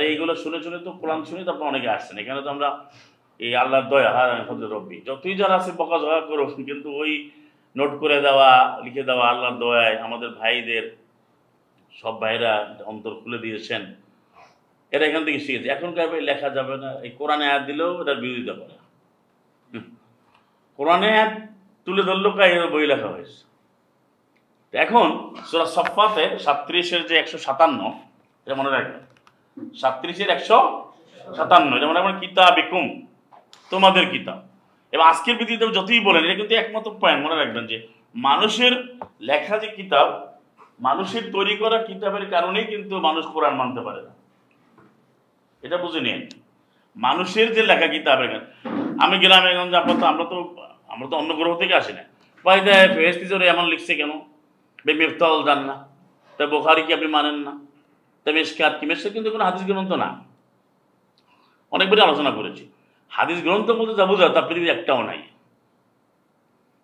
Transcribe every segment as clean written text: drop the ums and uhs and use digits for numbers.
তাহলে এইগুলো শুনে শুনে তো কোরআন শুনে তারপর অনেকে আসছেন এখানে। তো আমরা এই আল্লাহর দয়া, হ্যাঁ রব্বি যতই যারা আছে বকাঝকা করো, কিন্তু ওই নোট করে দেওয়া, লিখে দেওয়া আল্লাহর দয়ায় আমাদের ভাইদের সব ভাইরা অন্তর খুলে দিয়েছেন, এরা এখান থেকে শিখেছে। এখনকার বই লেখা যাবে না, এই কোরআনে আয়াত দিলেও এটার বিরোধিতা করে। কোরআনে আয়াত তুলে ধরলো কাই বই লেখা হয়েছে। এখন সূরা সাফফাতে 37-এর যে 157, এটা মনে রাখবেন, 37-এর 157, এটা মনে রাখবেন কিতাবিকুম, তোমাদের কিতাব। এবং আজকের ভিত্তিতে যতই বলেন, এটা কিন্তু একমাত্র পয়েন্ট মনে রাখবেন যে মানুষের লেখা যে কিতাব, মানুষের তৈরি করা কিতাবের কারণেই কিন্তু মানুষ কোরআন মানতে পারে না। এটা বুঝে নিন, মানুষের যে লেখা কিতাবের কারণে। আমি গ্রামে গঞ্জে আমরা তো অন্য গ্রহ থেকে আসি না, এমন লিখছে কেন, বেমিফতাল জান না, তা বুখারী কি আপনি মানেন না, তা মিশকাত কি? মিশকাত কিন্তু কোনো হাদিস গ্রন্থ না, অনেকবারই আলোচনা করেছি। হাদিস গ্রন্থ বলতে যা বোঝা তা পৃথিবীর একটাও নাই।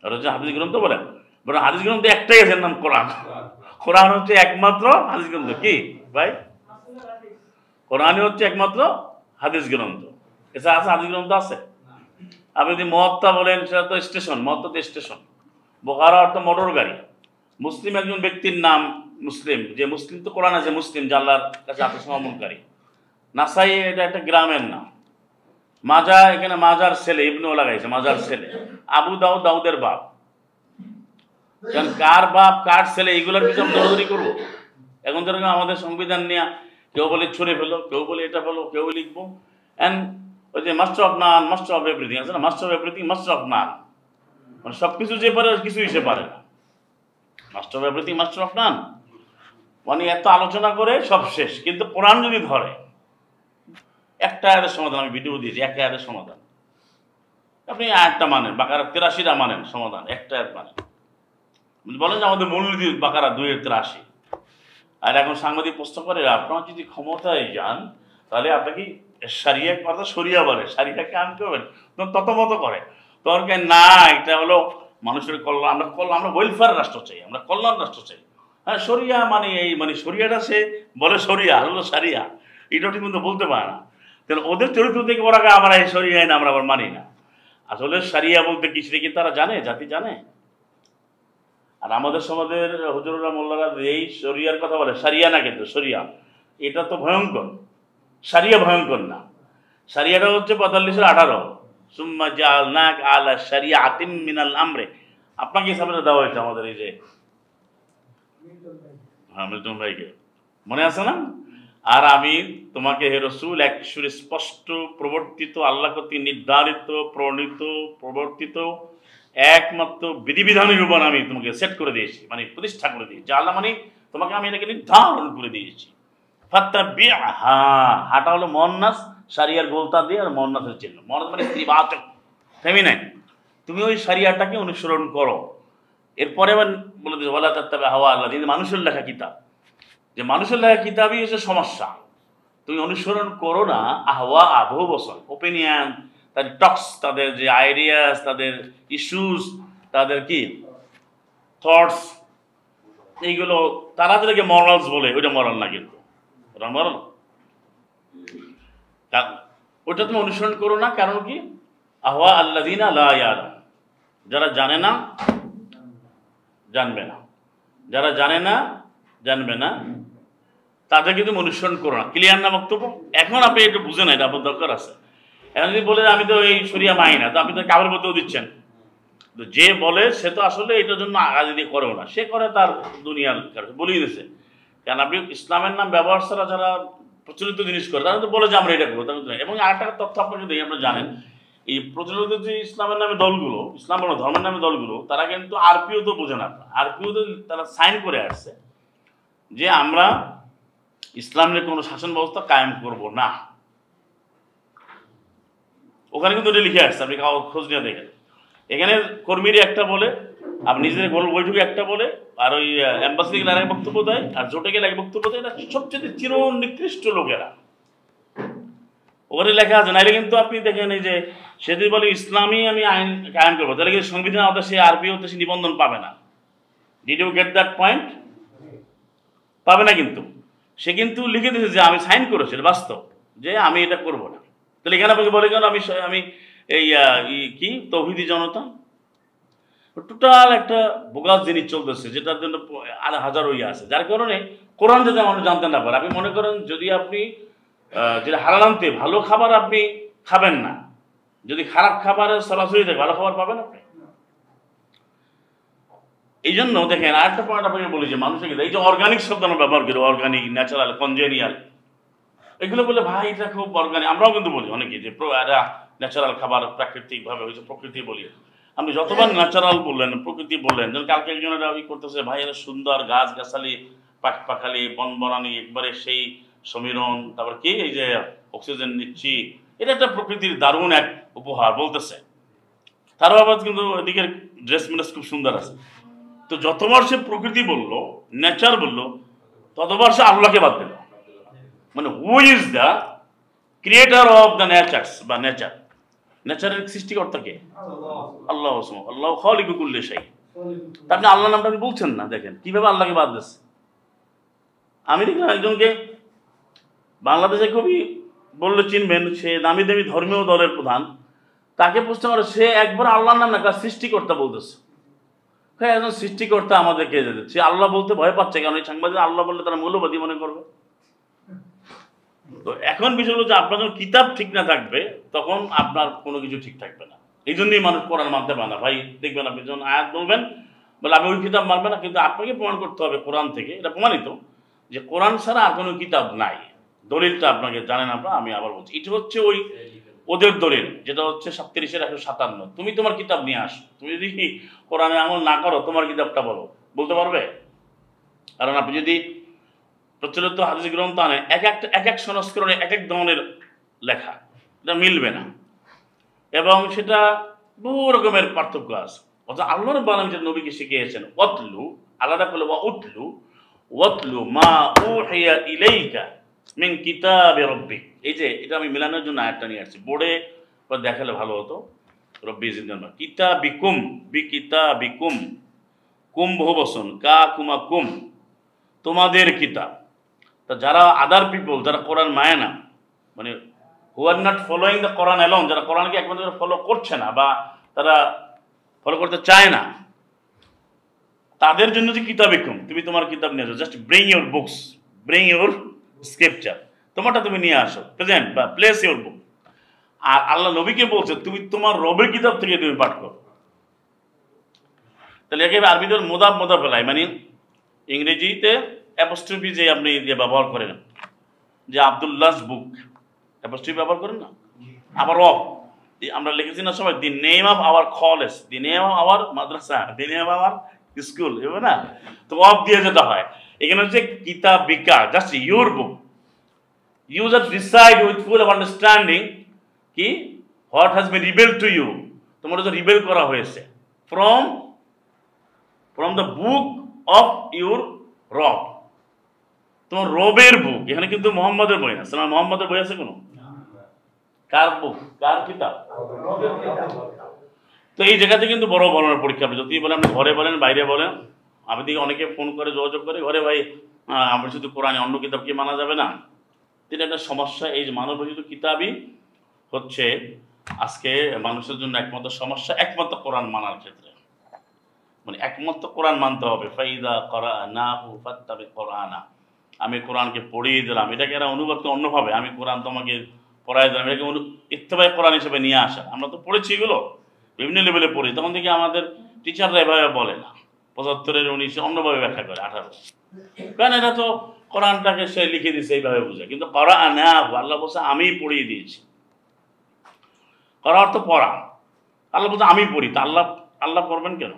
আর হচ্ছে হাদিস গ্রন্থ বলেন, বরং হাদিস গ্রন্থ একটাই আছে, নাম কোরআন। কোরআন হচ্ছে একমাত্র হাদিস গ্রন্থ। কি ভাই? কোরআনই হচ্ছে একমাত্র হাদিস গ্রন্থ। এছাড়া আছে হাদিস গ্রন্থ আছে? আপনি যদি মুয়াত্তা বলেন, সেটা তো স্টেশন, মুয়াত্তা তো স্টেশন। বুখারী অর্থ মোটর গাড়ি। মুসলিম একজন ব্যক্তির নাম মুসলিম, যে মুসলিম তো কোরআন আছে, মুসলিম যে আল্লাহর কাছে আত্মসমর্পণকারী। নাসাই এটা একটা গ্রামের নাম। মাজা, এখানে মাজার ছেলে, ইবনু লাগাইছে, মাজার ছেলে। আবু দাউদ, দাউদের বাপ। কারণ কার বাপ কার ছেলে এইগুলোর পিছনে দৌড়দৌড়ি করবো। এখন যেরকম আমাদের সংবিধান নিয়ে কেউ বলে ছুঁড়ে ফেলো, কেউ বলে এটা ফেলো, কেউ লিখবো। অ্যান্ড ওই যে master of naan, master of everything আছে না, master of everything, master of নান, মানে সব কিছু যে পারে কিছুই সে পারে না। Master of everything, master of নান, মানে এত আলোচনা করে সব শেষ। কিন্তু কোরআন যদি ধরে, একটা আয়াতের সমাধান, আমি ভিডিও দিয়েছি, একটা আয়াতের সমাধান। আপনি আয়াতটা মানেন, বাকারা 83টা মানেন, সমাধান একটা আয়াত মানেন। বলেন যে আমাদের মূলনীতি বাকারা 2-83। আর এখন সাংবাদিক প্রশ্ন করে, আপনারা যদি ক্ষমতায় যান তাহলে আপনাকে সারিয়া কথা সরিয়া বলে, সারিয়াকে আনতে হবে, তত মতো করে তোরকে না। এটা হলো মানুষের কল্যাণ, আমরা ওয়েলফেয়ার রাষ্ট্র চাই, আমরা কল্যাণ রাষ্ট্র চাই। হ্যাঁ, সরিয়া মানে এই, মানে সরিয়াটা সে বলে সরিয়া হলো সারিয়া, এটা ঠিক মতো বলতে পারে না। তাহলে ওদের চরিত্র থেকে ওরা আমরা এই সরিয়া না, আমরা আবার মানি না। আসলে সারিয়া বলতে কি সেটা কি তারা জানে, জাতি জানে? আর আমাদের সমাজের হুজুররা মোল্লারা এই শরিয়ার কথা বলে, সারিয়া না, কিন্তু শরিয়া এটা তো ভয়ঙ্কর, সারিয়া ভয়ঙ্কর না। সারিয়াটা হচ্ছে 45-18, সুম্মা জাআলনাকা আলা শারিআতিম মিনাল আমরে। আপনাকে হিসাবে দেওয়া হয়েছে আমাদের এই যে, হ্যাঁ মিল্টন ভাইকে মনে আছে না? আর আমি তোমাকে হে রাসূল এক সুরে স্পষ্ট প্রবর্তিত, আল্লাহ কর্তৃক নির্ধারিত, প্রণীত, প্রবর্তিত একমাত্র বিধিবিধানের উপর আমি তোমাকে সেট করে দিয়েছি, মানে প্রতিষ্ঠা করে দিয়েছি। আল্লাহ মানে তোমাকে আমি এটাকে নির্ধারণ করে দিয়েছি। ফাত্তাবি'হা, হাটা হলো মুয়ান্নাস, শারিয়ার গোলতা দিয়ে, আর মুয়ান্নাসের চিহ্ন। মুয়ান্নাস মানে স্ত্রীবাচক, ফেমিনাইন। তুমি ওই শারিয়াটাকে অনুসরণ করো। এরপরে আবার বলে দিয়েছে ওয়ালা তাত্তাবি হাওয়া আল্লাহ, যে মানুষের লেখা কিতাব, যে মানুষের লেখা কিতাবই হচ্ছে সমস্যা। তুমি অনুসরণ করো না আহওয়া, আবহ বসন, ওপিনিয়ন, তাদের টক্স, তাদের যে আইডিয়াস, তাদের ইস্যুস, তাদের কি থটস, এইগুলো তারা যেটাকে মরালস বলে, ওইটা মরাল না, কিন্তু ওটা মরাল, ওইটা তুমি অনুসরণ করো না। কারণ কি? আহওয়া আল্লাযিনা লা ইয়ালাম, যারা জানে না জানবে না, যারা জানে না জানবে না, তাদেরকে তুমি অনুসরণ করো না। ক্লিয়ার না বক্তব্য? এখন আপনি একটু বুঝে না, এটা আপনার দরকার আছে। এখন যদি বলে আমি তো এই শরিয়া মানি না, তো আপনি তো কাবের মধ্যেও দিচ্ছেন। তো যে বলে সে তো আসলে এটার জন্য আগাদি করেও না, সে করে তার দুনিয়ার বলিয়ে দিয়েছে। কারণ আপনি ইসলামের নাম ব্যবহার ছাড়া যারা প্রচলিত জিনিস করে, তারা তো বলে যে আমরা এটা করবো। এবং আরেকটা তথ্য আপনাকে দিই, আপনারা জানেন এই প্রচলিত যে ইসলামের নামে দলগুলো, ইসলাম ধর্মের নামে দলগুলো, তারা কিন্তু আরপিও তো বোঝে না। আরপিও তো তারা সাইন করে আসছে যে আমরা ইসলামের কোনো শাসন ব্যবস্থা কায়েম করব না। ওখানে কিন্তু ওটা লিখে আসছে, আপনি খোঁজ নিয়ে দেখেন। এখানে কর্মীরা একটা বলে, আপনি নিজেদের গোল বৈঠকে একটা বলে, আর ওই অ্যাম্বাসি গেলে এক বক্তব্য দেয়, আর জোটে গেলে এক বক্তব্য দেয়। এটা সবচেয়ে চির নিকৃষ্ট লোকেরা, ওখানে লেখা আছে। নাইলে কিন্তু আপনি দেখেন এই যে সে যদি বলে ইসলামী আমি আইন কায়েম করবো, তাহলে কিন্তু সংবিধান আওতা সে আরপি হতে সে নিবন্ধন পাবে না। Did you get that point? পাবে না। কিন্তু সে কিন্তু লিখে দিয়েছে যে আমি সাইন করেছি, বাস্তব যে আমি এটা করব না। তাহলে এখানে আপনাকে বলে কেন আমি এই কি তৌহিদি জনতা, টোটাল একটা বোগাস জিনিস চলতেছে, যেটার জন্য হাজারো আছে, যার কারণে কোরআন যদি মানুষ জানতে না পারে। আপনি মনে করেন যদি আপনি যেটা হারালামতে ভালো খাবার আপনি খাবেন না, যদি খারাপ খাবারের সরাসরি থাকে ভালো খাবার পাবেন আপনি। এই জন্য দেখেন আরেকটা পয়েন্ট আপনাকে বলি যে মানুষের এই যে অর্গানিক শব্দ আমরা ব্যবহার করি, অর্গানিক, ন্যাচারাল, কনজেনিয়াল, এগুলো বলে ভাই এটা খুব অর্গানিক, আমরাও কিন্তু বলি অনেকে যে ন্যাচারাল খাবার প্রাকৃতিকভাবে হয়েছে, প্রকৃতি বলি। আপনি যতবার ন্যাচারাল বললেন, প্রকৃতি বললেন, যেন কালকে একজনের করতেছে ভাই এরা সুন্দর গাছ গাছালি, পাখালি, বনবনানি, একবারে সেই সমীরণ, তারপর কি এই যে অক্সিজেন নিচ্ছি, এটা একটা প্রকৃতির দারুণ এক উপহার বলতেছে। তারও আবার কিন্তু এদিকের ড্রেস মেড্রেস খুব সুন্দর আছে। তো যতবার সে প্রকৃতি বললো, নেচার বললো, ততবার সে আল্লাহকে বাদ দিল। মানে who is the creator of the nature's বা নেচার, নেচারের সৃষ্টিকর্তা কে? আল্লাহ। আল্লাহ খালিকু কুল্লি শাই। আপনি আল্লাহ নামটা আপনি বলছেন না, দেখেন কিভাবে আল্লাহকে বাদ দিচ্ছে। আমি দেখলাম একজনকে বাংলাদেশে খুবই বললে চিনবেন, সে দামি দামি ধর্মীয় দলের প্রধান, তাকে প্রশ্ন করে সে একবার আল্লাহর নাম না সৃষ্টিকর্তা বলতেছে। হ্যাঁ, একজন সৃষ্টিকর্তা আমাদেরকে সে আল্লাহ বলতে ভয় পাচ্ছে, কারণ এই সাংবাদিক আল্লাহ বললে তারা মৌলবাদী মনে করবে। তো এখন বিষয় হলো যে আপনার যখন কিতাব ঠিক না থাকবে তখন আপনার কোনো কিছু ঠিক থাকবে না। এই জন্যই মানুষ কোরআন মানতে পারে না। ভাই দেখবেন আপনি যখন আয়াত বলবেন বলে আমি ওই কিতাব মানবে না, কিন্তু আপনাকে প্রমাণ করতে হবে কোরআন থেকে, এটা প্রমাণিত যে কোরআন ছাড়া আর কোনো কিতাব নাই। দলিলটা আপনাকে জানেন আপনারা, আমি আবার বলছি, এটা হচ্ছে ওই ওদের দলিল, যেটা হচ্ছে 37-157। তুমি তোমার কিতাব নিয়ে আসো, তুমি যদি কোরআনে আমল না করো তোমার কিতাবটা বলো, বলতে পারবে? কারণ আপনি যদি প্রচলিত হাদিস গ্রন্থ আনে, এক এক সংস্করণে এক এক ধরনের লেখা, এটা মিলবে না, এবং সেটা বহু রকমের পার্থক্য আছে। অর্থাৎ আল্লাহ রাব্বুল আলামিন যে নবীকে শিখিয়েছেন ওয়াতলু, আলাদা করলে ওয়াতলু মা উহিয়া ইলাইকা মিন কিতাবি রাব্বিক। এই যে এটা আমি মিলানোর জন্য আয়াতটা নিয়ে আসছি, বোর্ডে দেখালে ভালো হতো। রব্বি জিন্দান কিতাবিকুম বিকিতাবিকুম, কুম বহুবচন, কা কুমা কুম, তোমাদের কিতাব। তা যারা আদার পিপল, যারা কোরআন মানে না, মানে who are not following the Quran alone, যারা কোরআনকে একমাত্র ফলো করছে না বা তারা ফলো করতে চায় না, তাদের জন্য যে কিতাবিকুম, তুমি তোমার কিতাব নিয়ে আসো, just bring your books, bring your scripture, তোমারটা তুমি নিয়ে আসো, প্রেজেন্ট বা প্লেস ইউর বুক। আর আল্লাহ নবীকে বলছে তুমি তোমার রবের কিতাব থেকে তুমি পাঠ করো। তাহলে একেবারে আরবিদের মোদাব ফেলাই, মানে ইংরেজিতে অ্যাপোস্ট্রফি যে আপনি দিয়ে ব্যবহার করেন, যে আব্দুল্লাহস বুক, অ্যাপোস্ট্রফি ব্যবহার করেন না, আবার অফ আমরা লিখেছি না সবাই, the name of our college, the name of our madrasa, the name of our school, এবার না, তো অফ দিয়ে যেটা হয় এখানে হচ্ছে কিতাবিকা, just your book, you just decide with full of understanding কি what has been reveal to you, তোমার যে রিভেল করা হয়েছে from the book of your Rab, তোমার রবের বুক। এখানে কিন্তু মোহাম্মদের বই না, মোহাম্মদের বই আছে কোনো? কার বুক, কার কিতাব? তো এই জায়গাতে কিন্তু বড় ধরনের পরীক্ষা, আপনি যদি বলেন আপনি ঘরে বলেন বাইরে বলেন, আমি দিকে অনেকে ফোন করে যোগাযোগ করে ঘরে, ভাই আমি শুধু কোরআনে অন্য কিতাব কি মানা যাবে না? এটা একটা সমস্যা। এই যে মানবরচিত কিতাবই হচ্ছে আজকে মানুষের জন্য একমাত্র সমস্যা, একমাত্র কোরআন মানার ক্ষেত্রে, মানে একমাত্র কোরআন মানতে হবে। ফাইদা করানাহু ফাত্তাবি কোরআনা, আমি কোরআনকে পড়িয়ে দিলাম, এটাকে এরা অনুবাদ করে অন্যভাবে, আমি কোরআন তোমাকে পড়াই দিলাম, এটাকে ইত্তেবায়ে কোরআন হিসেবে নিয়ে আসা। আমরা তো পড়েছি এগুলো, বিভিন্ন লেভেলে পড়ি, তখন থেকে আমাদের টিচাররা এভাবে বলে না, 75-এর 19 অন্যভাবে ব্যাখ্যা করে, 18, কারণ এটা তো কোরআনটাকে সে লিখে দিয়েছে এইভাবে বুঝে। কিন্তু করানাহু, আল্লাহ বলছে আমি পড়িয়ে দিয়েছি, করা অর্থ পড়া। আল্লাহ বলছে আমি পড়ি, তা আল্লাহ পড়বেন কেন?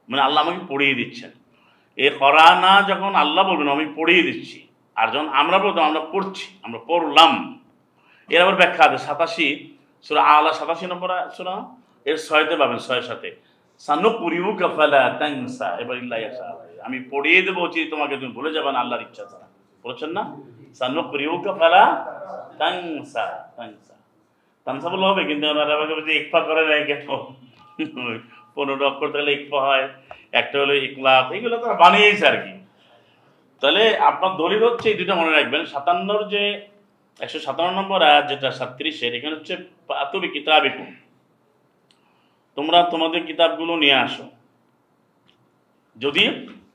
মানে আল্লাহ আমাকে পড়িয়ে দিচ্ছেন। এ করানা যখন আল্লাহ বলবেন আমি পড়িয়ে দিচ্ছি, আর যখন আমরা বলতাম আমরা পড়ছি, আমরা পড়লাম, এর আবার ব্যাখ্যা আছে 87 সূরা আলা 87 নম্বর সূরা, এর 6তে পাবেন, 6-7 সানুকরিউকা ফালা তানসা, এবার ইল্লা ইয়াশা, আমি পড়িয়ে দেবো উচিত তোমাকে, তুমি ভুলে যাবে না আল্লাহর ইচ্ছা ছাড়া, বলেছেন না? সানুকরিউকা ফালা তানসা, তানসা বলে হবে, কিন্তু ওনারা যদি ইকফা করে নেয় কেন, 15 অক্ষর তাহলে ইকফা হয়, একটা হলো ইকলাব, এগুলো তো বানিয়েছে আর কি। তাহলে আপনার দলিল হচ্ছে এই দুটো মনে রাখবেন। 57 যে 157 নম্বর আয়াত যেটা 37-এর, এখানে হচ্ছে পাতুবি কিতাবিকুম, তোমরা তোমাদের কিতাবগুলো নিয়ে আসো যদি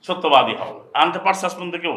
সত্যবাদী হও। আনতে পারছে আসমান থেকেও?